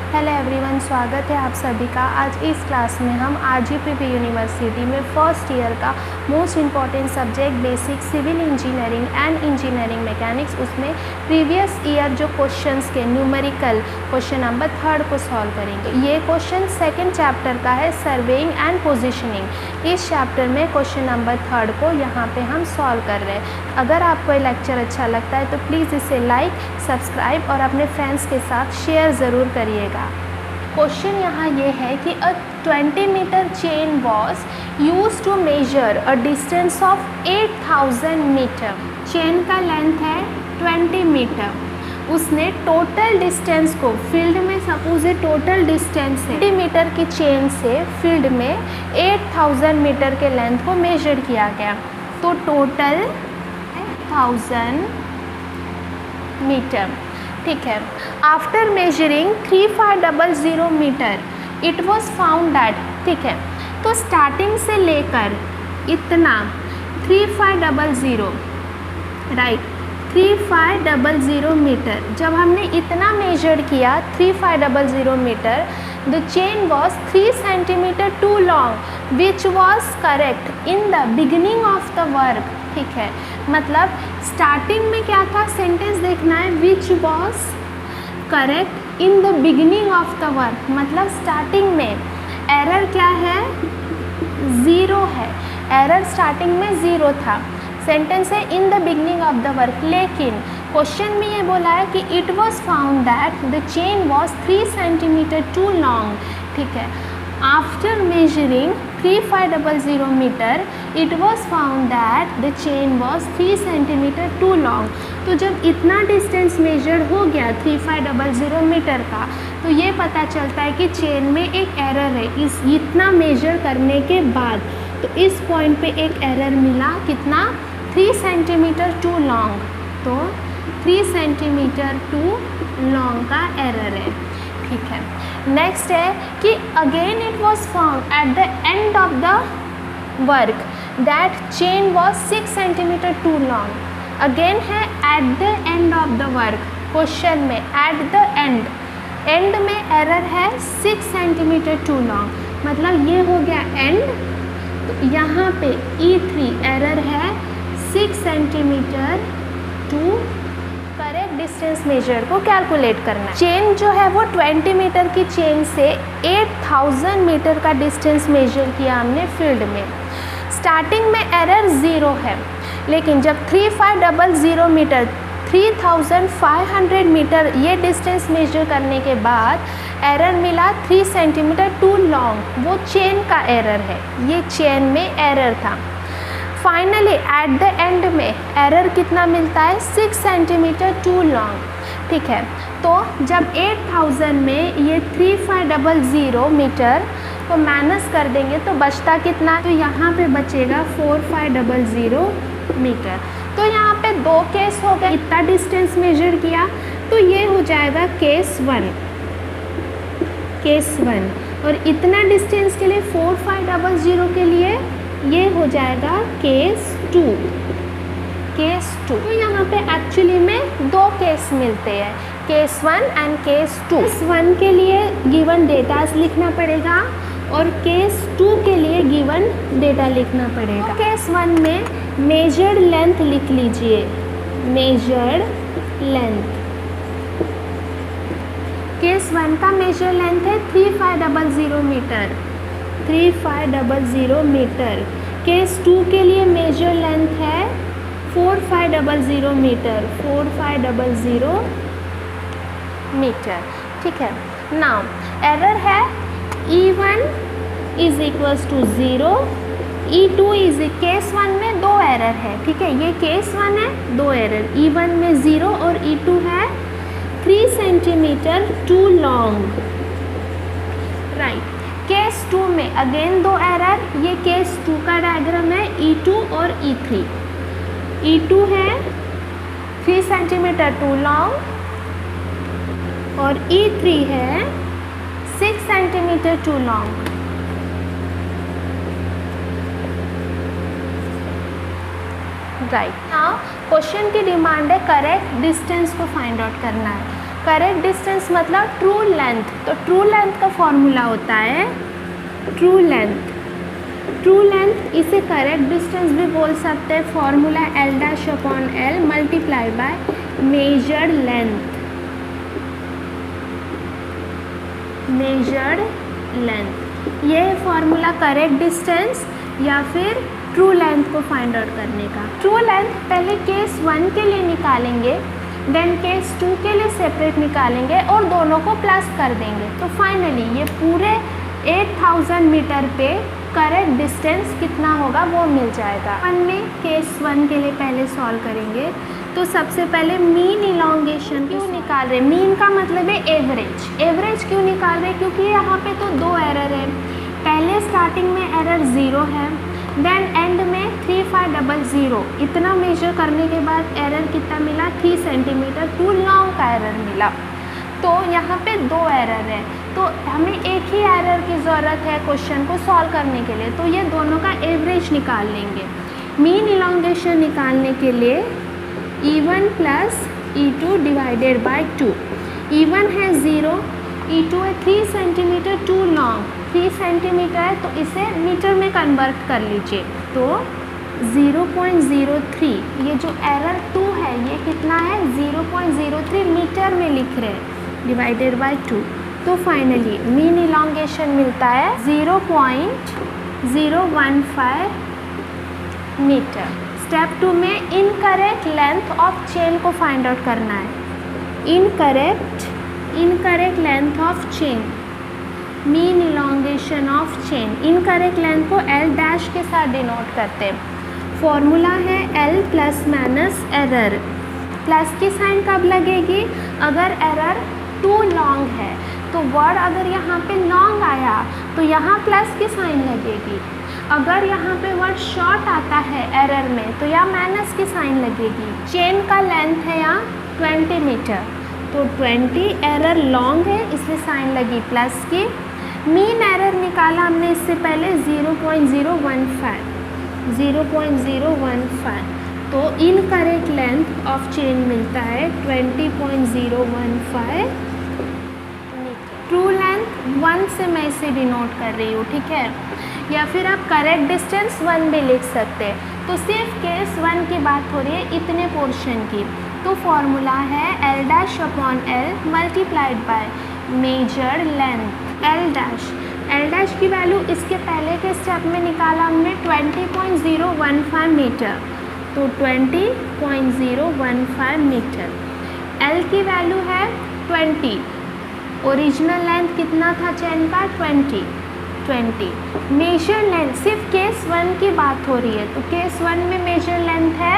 Hello everyone, स्वागत है आप सभी का। आज इस क्लास में हम आरजीपीवी यूनिवर्सिटी में फर्स्ट ईयर का most important subject basic civil engineering and engineering mechanics, उसमें प्रीवियस ईयर जो क्वेश्चंस के न्यूमेरिकल क्वेश्चन नंबर 3 को सॉल्व करेंगे। ये क्वेश्चन सेकेंड चैप्टर का है, सर्वेइंग एंड पोजिशनिंग। इस चैप्टर में क्वेश्चन नंबर 3 को यहाँ पे हम सॉल्व कर रहे हैं। अगर आपको ये लेक्चर अच्छा लगता है तो प्लीज़ इसे लाइक, सब्सक्राइब और अपने फ्रेंड्स के साथ शेयर ज़रूर करिएगा। क्वेश्चन यहाँ ये है कि a 20 metre chain was use to measure a distance of 8000 metre. Chain का लेंथ है 20 मीटर। उसने टोटल डिस्टेंस को फील्ड में, सपोज है टोटल डिस्टेंस है 20 मीटर की चेन से फील्ड में 8000 मीटर के लेंथ को मेजर किया गया। तो टोटल 1000 मीटर, ठीक है। After measuring 3500 metre it was found that, ठीक है। तो स्टार्टिंग से लेकर इतना 3500, राइट, 3500 मीटर, जब हमने इतना मेजर किया 3500 metre, the chain was 3 centimetre too long which was correct in the beginning of the work, ठीक है। मतलब स्टार्टिंग में क्या था, सेंटेंस देखना है, विच was correct in the beginning of the work, मतलब स्टार्टिंग में एरर क्या है, 0 है। एरर स्टार्टिंग में 0 था। सेंटेंस है in the beginning of the work, लेकिन क्वेश्चन में ये बोला है कि it was found that the chain was 3 centimetre too long, ठीक है। After measuring 3500 metre it was found that the chain was 3 centimetre too long. तो जब इतना डिस्टेंस मेजर्ड हो गया 3500 मीटर का, तो ये पता चलता है कि चेन में एक एरर है। इस इतना मेजर करने के बाद तो इस पॉइंट पे एक एरर मिला, कितना, 3 सेंटीमीटर टू लॉन्ग। तो 3 सेंटीमीटर टू लॉन्ग का एरर है, ठीक है। नेक्स्ट है कि again it was found at the end of the work that chain was 6 centimetre too long. Again है at the end of the work, question में at the end, end में error है 6 centimetre too long, मतलब ये हो गया and. तो यहाँ पे E3 एरर है 6 centimetre too. Correct distance measure को कैलकुलेट करना है। चेन जो है वो 20 मीटर की चेन से 8000 मीटर का डिस्टेंस मेजर किया हमने फील्ड में। स्टार्टिंग में एरर 0 है, लेकिन जब 3500 मीटर 3500 मीटर ये डिस्टेंस मेजर करने के बाद एरर मिला 3 सेंटीमीटर टू लॉन्ग, वो चेन का एरर है, ये चेन में एरर था। फाइनली एट द एंड में एरर कितना मिलता है, 6 सेंटीमीटर टू लॉन्ग, ठीक है। तो जब 8000 में ये 3500 मीटर को माइनस कर देंगे तो बचता कितना, तो यहाँ पे बचेगा 4500 मीटर। तो यहाँ पे 2 केस हो गए, इतना डिस्टेंस मेजर किया, तो ये हो जाएगा केस 1, केस 1। और इतना डिस्टेंस के लिए 4500 के लिए ये हो जाएगा केस 2, केस 2। तो यहाँ पे एक्चुअली में 2 केस मिलते हैं, केस 1 एंड केस 2। केस 1 के लिए गिवन डेटास लिखना पड़ेगा और केस 2 के लिए गिवन डेटा लिखना पड़ेगा। तो केस 1 में मेजर्ड लेंथ लिख लीजिए, मेजर्ड लेंथ। केस 1 का मेजर लेंथ है 3500 मीटर, 3500 मीटर। केस 2 के लिए मेजर लेंथ है 4500 मीटर, 4500 मीटर, ठीक है। नाउ एरर है E1 is equals to 0, E2 is, case 1 में 2 एरर है, ठीक है। ये केस 1 है, 2 एरर, E1 में 0 और E2 है 3 centimetre too long, right. Case 2 में अगेन 2 एरर, ये केस 2 का डायग्राम है, E2 और E3। E2 है 3 सेंटीमीटर टू लॉन्ग और E3 है 6 centimetre too long, right. Now question की डिमांड है करेक्ट डिस्टेंस को फाइंड आउट करना है। करेक्ट डिस्टेंस मतलब ट्रू लेंथ, तो ट्रू लेंथ का फॉर्मूला होता है ट्रू लेंथ। ट्रू लेंथ इसे करेक्ट डिस्टेंस भी बोल सकते हैं, formula L dash upon L multiply by measured length, measured length. ये है फॉर्मूला करेक्ट डिस्टेंस या फिर ट्रू लेंथ को फाइंड आउट करने का। ट्रू लेंथ पहले केस 1 के लिए निकालेंगे, देन केस 2 के लिए सेपरेट निकालेंगे और दोनों को प्लस कर देंगे, तो फाइनली ये पूरे 8000 मीटर पे करेक्ट डिस्टेंस कितना होगा वो मिल जाएगा। वन में केस 1 के लिए पहले सॉल्व करेंगे, तो सबसे पहले मीन इलॉन्गेशन क्यों निकाल रहे, मीन का मतलब है एवरेज। एवरेज क्यों निकाल रहे, क्योंकि यहाँ पे तो 2 एरर है, पहले स्टार्टिंग में एरर 0 है, देन एंड में 3500, इतना मेजर करने के बाद एरर कितना मिला 3 सेंटीमीटर टू लॉन्ग का एरर मिला। तो यहाँ पे 2 एरर है, तो हमें एक ही एरर की ज़रूरत है क्वेश्चन को सॉल्व करने के लिए, तो ये दोनों का एवरेज निकाल लेंगे। मीन इलॉन्गेशन निकालने के लिए E1 plus E2 divided by 2। E1 है 0, E2 है 3 सेंटीमीटर टू लॉन्ग, 3 सेंटीमीटर है तो इसे मीटर में कन्वर्ट कर लीजिए, तो 0.03, ये जो एरर 2 है ये कितना है 0.03 मीटर में लिख रहे हैं, डिवाइडेड बाय 2, तो फाइनली मीन इलॉन्गेशन मिलता है 0.015 मीटर। स्टेप 2 में इनकरेक्ट लेंथ ऑफ चेन को फाइंड आउट करना है। Incorrect length of chain, mean elongation of chain, incorrect length को L डैश के साथ डिनोट करते हैं। फॉर्मूला है L plus minus error. Plus की साइन कब लगेगी, अगर एरर 2 लॉन्ग है, तो वर्ड अगर यहाँ पे लॉन्ग आया तो यहाँ प्लस की साइन लगेगी, अगर यहाँ पे वर्ड शॉर्ट आता है एरर में तो यहाँ माइनस की साइन लगेगी। चेन का लेंथ है यहाँ 20 मीटर, तो 20 एरर लॉन्ग है इसलिए साइन लगी प्लस की। मीन एरर निकाला हमने इससे पहले 0.015, तो इनकरेक्ट लेंथ ऑफ चेन मिलता है 20.015 ट्रू लेंथ 1 से मैं इसे डिनोट कर रही हूँ, ठीक है, या फिर आप करेक्ट डिस्टेंस 1 भी लिख सकते हैं। तो सिर्फ केस 1 की बात हो रही है इतने पोर्शन की, तो फॉर्मूला है L dash upon L multiplied by measured length L dash. L dash की वैल्यू इसके पहले के स्टेप में निकाला हमने 20.015 मीटर, तो 20.015 मीटर। L की वैल्यू है 20, ओरिजिनल लेंथ कितना था चेन का 20। मेजर लेंथ सिर्फ केस 1 की बात हो रही है, तो केस 1 में मेजर लेंथ है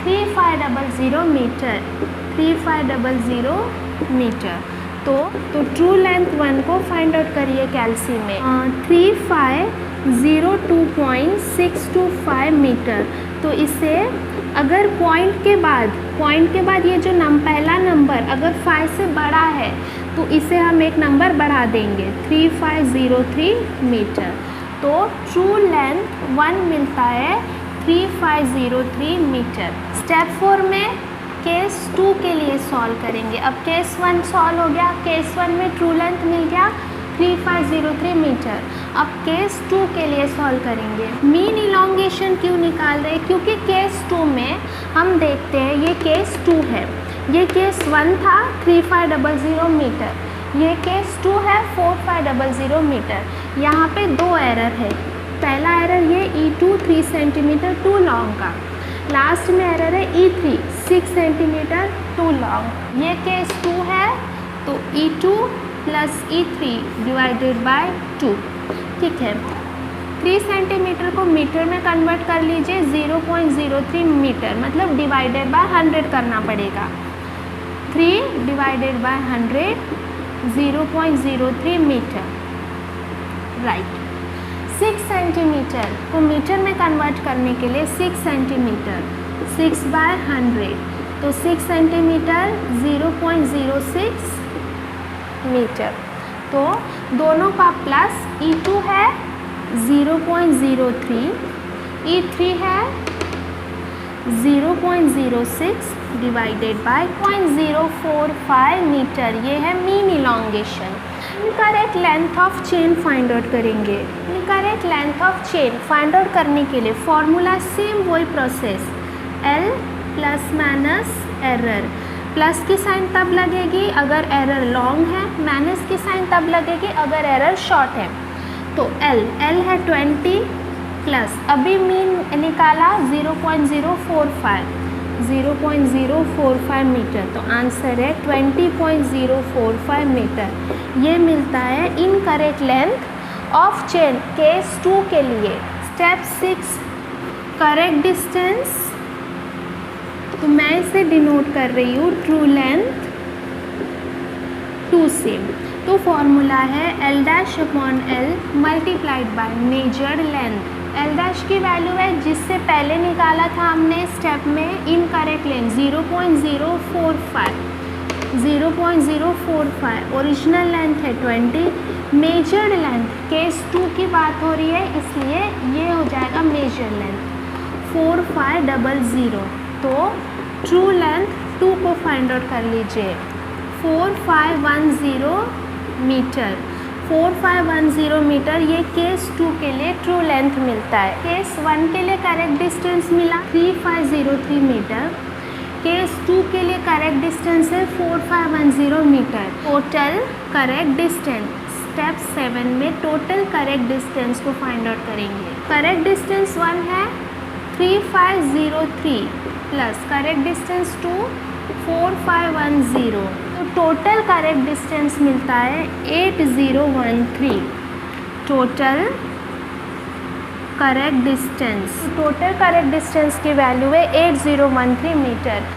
3500 मीटर, 3500 मीटर। तो ट्रू लेंथ 1 को फाइंड आउट करिए कैलसी में, 3502.625 मीटर। तो इसे अगर पॉइंट के बाद ये जो पहला नंबर अगर 5 से बड़ा है तो इसे हम एक नंबर बढ़ा देंगे 3503 मीटर। तो ट्रू लेंथ 1 मिलता है 3503 मीटर। स्टेप 4 में केस 2 के लिए सॉल्व करेंगे। अब केस 1 सॉल्व हो गया, केस 1 में ट्रू लेंथ मिल गया 3503 मीटर। अब केस 2 के लिए सॉल्व करेंगे। मीन इलॉन्गेशन क्यों निकाल रहे हैं, क्योंकि केस 2 में हम देखते हैं ये केस 2 है, ये केस 1 था 3500 मीटर, ये केस 2 है 4500 मीटर। यहाँ पे 2 एरर है, पहला एरर ये E2 3 सेंटीमीटर टू लॉन्ग का, लास्ट में एरर है E3 6 सेंटीमीटर टू लॉन्ग। ये केस 2 है तो E2 plus E3 divided by 2, ठीक है। 3 सेंटीमीटर को मीटर में कन्वर्ट कर लीजिए, 0.03 मीटर मतलब डिवाइडेड बाय 100 करना पड़ेगा। 3 divided by 100 0.03 metre, right. 6 centimetre को मीटर में कन्वर्ट करने के लिए 6 सेंटीमीटर 6 बाय 100, तो 6 सेंटीमीटर 0.06 मीटर। तो दोनों का प्लस E2 है 0.03, E3 है 0.06 डिवाइडेड बाय 0.045 मीटर, ये है mean elongation. Incorrect length of chain find out करेंगे। Incorrect length of chain find out करने के लिए फॉर्मूला सेम वही process, L plus minus error. Plus की साइन तब लगेगी अगर एरर लॉन्ग है, माइनस की साइन तब लगेगी अगर एरर शॉर्ट है। तो L है 20 प्लस अभी मीन निकाला 0.045 मीटर, तो आंसर है 20.045 मीटर। ये मिलता है incorrect length of chain case 2 के लिए। स्टेप 6 करेक्ट डिस्टेंस, तो मैं इसे डिनोट कर रही हूँ ट्रू लेंथ 2 से। तो फॉर्मूला है L dash upon L multiplied by measured length. L dash की वैल्यू है जिससे पहले निकाला था हमने स्टेप में इनकरेक्ट लेंथ 0.045, ओरिजिनल लेंथ है 20, मेजर्ड लेंथ केस 2 की बात हो रही है इसलिए ये हो जाएगा मेजर लेंथ 4500। तो ट्रू लेंथ 2 को फाइंड आउट कर लीजिए, 4510 मीटर। 4510 मीटर ये केस 2 के लिए ट्रू लेंथ मिलता है। केस 1 के लिए करेक्ट डिस्टेंस मिला 3503 मीटर, केस 2 के लिए करेक्ट डिस्टेंस है 4510 metre. Total correct distance, step 7 में टोटल करेक्ट डिस्टेंस को फाइंड आउट करेंगे। करेक्ट डिस्टेंस 1 है 3503 प्लस करेक्ट डिस्टेंस 2 4510, तो टोटल करेक्ट डिस्टेंस मिलता है 8013। टोटल करेक्ट डिस्टेंस की वैल्यू है 8013 मीटर।